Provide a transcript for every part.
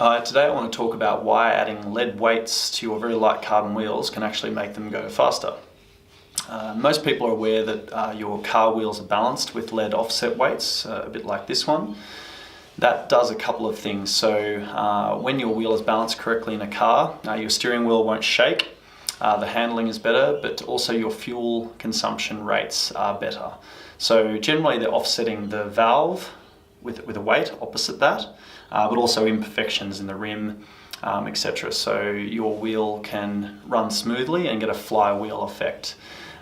Today I want to talk about why adding lead weights to your very light carbon wheels can actually make them go faster. Most people are aware that your car wheels are balanced with lead offset weights, a bit like this one. That does a couple of things. So when your wheel is balanced correctly in a car, your steering wheel won't shake, the handling is better, but also your fuel consumption rates are better. So generally they're offsetting the valve with a weight opposite that, but also imperfections in the rim, etc. So your wheel can run smoothly and get a flywheel effect.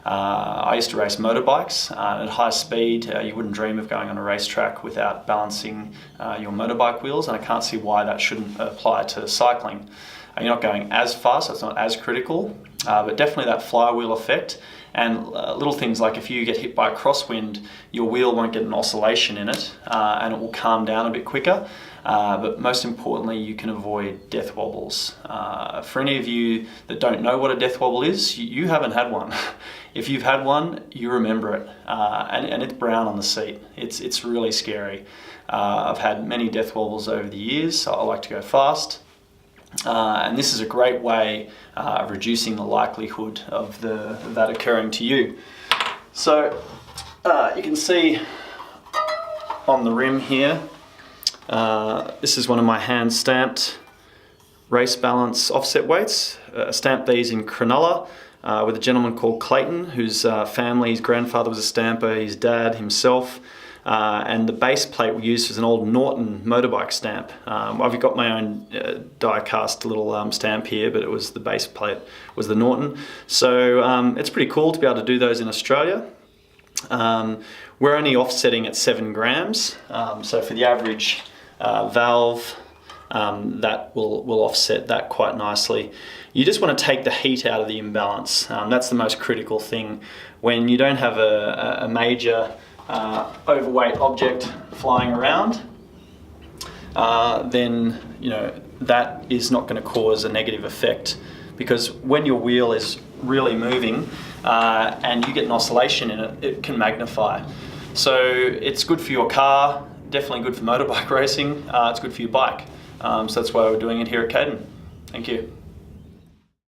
I used to race motorbikes at high speed. You wouldn't dream of going on a racetrack without balancing your motorbike wheels, and I can't see why that shouldn't apply to cycling. You're not going as fast, so it's not as critical, but definitely that flywheel effect. And little things like if you get hit by a crosswind, your wheel won't get an oscillation in it, and it will calm down a bit quicker. But most importantly, you can avoid death wobbles. For any of you that don't know what a death wobble is, you haven't had one. If you've had one, you remember it, and it's brown on the seat. It's really scary. I've had many death wobbles over the years, so I like to go fast. And this is a great way of reducing the likelihood of that occurring to you. So you can see on the rim here, this is one of my hand stamped race balance offset weights. I stamped these in Cronulla with a gentleman called Clayton, whose family, his grandfather was a stamper, his dad himself. And the base plate we used was an old Norton motorbike stamp. I've got my own die cast little stamp here, but it was the base plate was the Norton. So it's pretty cool to be able to do those in Australia. We're only offsetting at 7 grams. So for the average valve, that will offset that quite nicely. You just want to take the heat out of the imbalance. That's the most critical thing. When you don't have a major overweight object flying around, then that is not going to cause a negative effect, because when your wheel is really moving and you get an oscillation in it, it can magnify. So it's good for your car, definitely good for motorbike racing, it's good for your bike. So that's why we're doing it here at Caden. Thank you.